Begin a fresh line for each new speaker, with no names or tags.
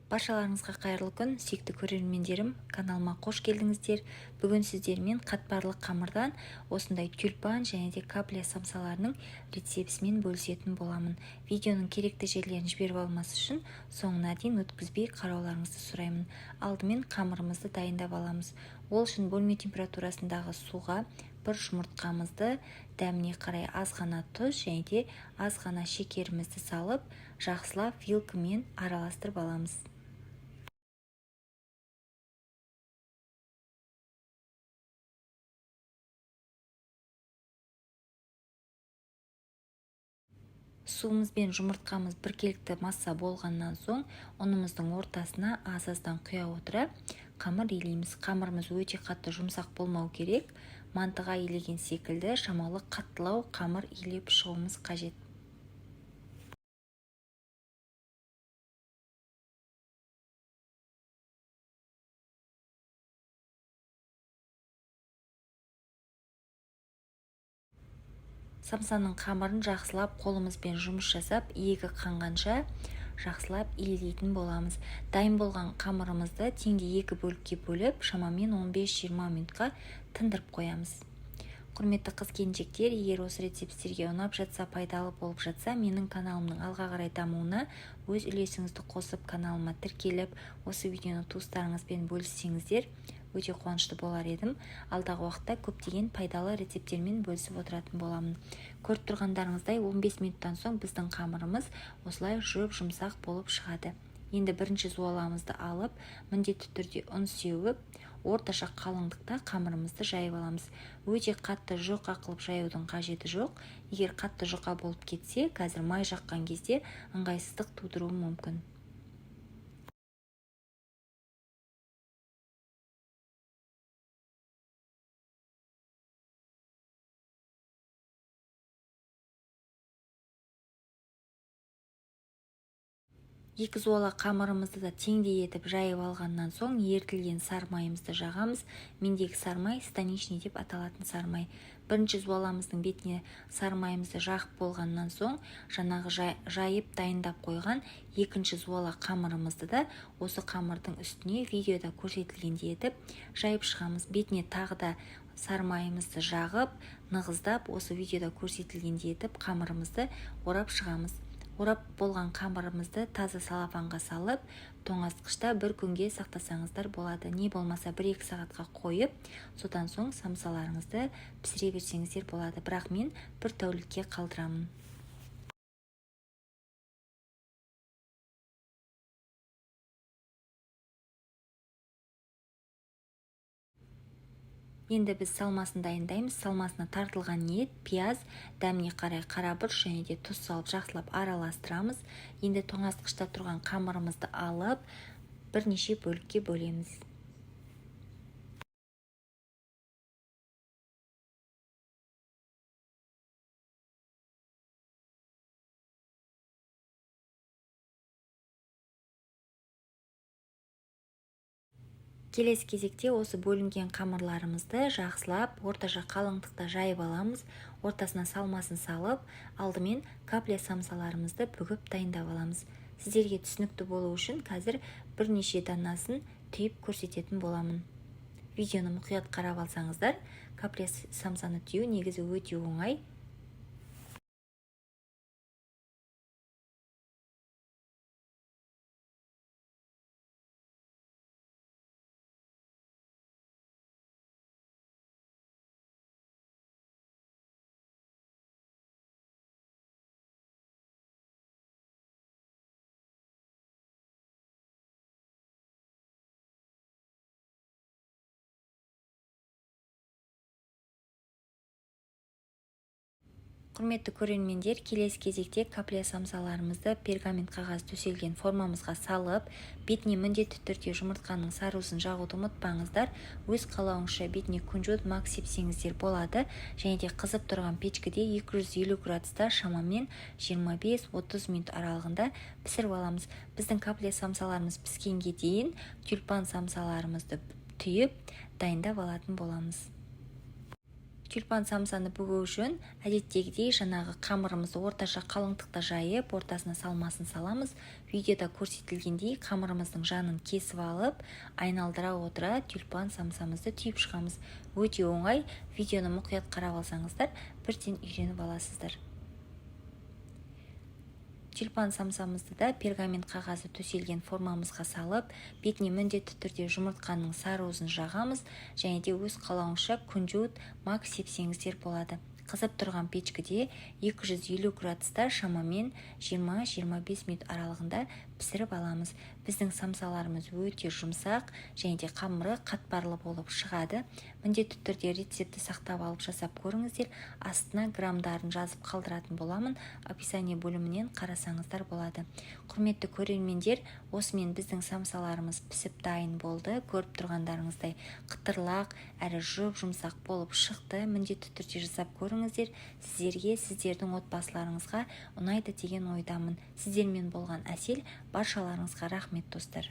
Баршаларыңызға қайырлы күн, сүйікті көрермендерім, каналыма қош келдіңіздер. Бүгін сіздермен қатпарлы қамырдан осындай тюльпан және де капля самсаларының рецептісімен бөлісетін боламын. Видеоның керекті жерлерін жіберіп алмас үшін соңына дейін өткізбей қарауларыңызды сұраймын. Алдымен қамырымызды дайындап аламыз. Ол үшін бөлме температурасындағы суға бір жұмыртқамызды, дәміне қарай аз ғана тұз және де аз ғана шекерімізді салып, жақсылап вилкамен араластырып аламыз. Суымыз бен жұмыртқамыз біркелкі масса болғаннан соң, ұнымыздың ортасына аз-аздан құя отыра қамыр илейміз. Қамырымыз өте қатты жұмсақ болмау керек. Мантыға илеген секілді шамалы қаттылау қамыр илеп шығуымыз қажет. Самсаның қамырын жақсылап қолымызбен жұмыс жасап, иегі қанғанша жақсылап илейтін боламыз. Дайын болған қамырымызды теңде 2 бөлікке бөліп, шамамен 15-20 минутқа тындырып қоямыз. Құрметті қыз-келіншектер, егер осы рецепттерге ұнап жатса, пайдалы болып жатса, менің каналымның алға қарай дамуына өз үлесіңізді қосып, каналыма тіркеліп, осы видеоны туыстарыңызбен бөліссеңіздер, өте қуанышты болар едім. Алдағы уақытта көптеген пайдалы рецепттермен бөлісіп отыратын боламын. Көріп тұрғандарыңыздай 15 минуттан соң біздің қамырымыз осылай жұмсақ болып шығады. Енді бірінші зуаламызды алып, міндетті түрде ұн сеуіп, орташа қалыңдықта қамырымызды жайып аламыз. Өте қатты жұқа қылып жаюдың қажеті жоқ. Егер қатты жұқа болып кетсе, қазір май жаққан кезде ыңғайсыздық тудыруы мүмкін. Екі зуала қамырымызды да теңдей етіп жайып алғаннан соң ерітілген сармайымызды жағамыз. Мендегі сармай станичный деп аталатын сармай. Бірінші зуаламыздың бетіне сармайымызды жағып болғаннан соң, жаңағы жайып дайындап қойған екінші зуала қамырымызды да осы қамырдың үстіне видеода көрсетілгендей етіп жайып шығамыз. Бетіне тағы да сармайымызды жағып, нығыздап, осы видеода көрсетілгендей етіп қамырымызды орап шығамыз. Орап болған қамырымызды таза салафанға салып, тоңазытқышта 1 күнге сақтасаңыздар болады. Не болмаса 1-2 сағатқа қойып, содан соң самсаларыңызды пісіре берсеңіздер болады. Бірақ мен 1 тәулікке қалдырамын. Енді біз салмасын дайындаймыз. Салмасына тартылған ет, пияз, дәміне қарай қара бұрыш және де тұз салып жақсылап араластырамыз. Енді тоңазытқышта тұрған қамырымызды алып, бірнеше бөлікке бөлеміз. Келесі кезекте осы бөлінген қамырларымызды жақсылап орташа қалыңдықта жайып аламыз. Ортасына салмасын салып, алдымен капля самсаларымызды бүгіп дайындап аламыз. Сіздерге түсінікті болу үшін қазір бірнеше данасын түйіп көрсететін боламын. Видеоны мұқият қарап алсаңыздар, капля самсаны түю негізі өте оңай. Құрметті көрермендер, келесі кезекте капля самсаларымызды пергамент қағаз төселген формамызға салып, бетіне міндетті түрде жұмыртқаның сарыуызын жағуды ұмытпаңыздар. Өз қалауыңызша бетіне кунжут мак сепсеңіздер болады. Және де қызып тұрған печкіде 250 градуста шамамен 25-30 минут аралығында пісіріп аламыз. Біздің капля самсаларымыз піскенге дейін тюльпан самсаларымызды түйіп дайындап алатын боламыз. Тюльпан самсаны бүгу үшін әдеттегідей жаңағы қамырымызды орташа қалыңдықта жайып, ортасына салмасын саламыз. Видеода көрсетілгендей қамырымыздың жанын кесіп алып, айналдыра отыра тюльпан самсамызды түйіп шығамыз. Өте оңай, видеоны мұқият қарап алсаңыздар, бірден үйреніп аласыздар. Тюльпан самсамызды да пергамент қағазы төселген формамызға салып, бетіне міндетті түрде жұмыртқаның сары-уызын жағамыз, және де өз қалауыңызша күнжіт мак сепсеңіздер болады. Қызып тұрған печкіде 250 градуста шамамен 20-25 минут аралығында пісіріп аламыз. Біздің самсаларымыз өте жұмсақ және де қамыры қатпарлы болып шығады. Міндетті түрде рецепті сақтап алып жасап көріңіздер. Астына грамдарын жазып қалдыратын боламын. Описание бөлімінен қарасаңыздар болады. Құрметті көрермендер, осымен біздің самсаларымыз пісіп дайын болды. Көріп тұрғандарыңыздай қытырлақ әрі жұмсақ болып шықты. Міндетті түрде жасап көріңіздер. Сіздерге, сіздердің отбасыларыңызға ұнайды деген ойдамын. Сіздермен болған Әсел, баршаларыңызға рахмет достар.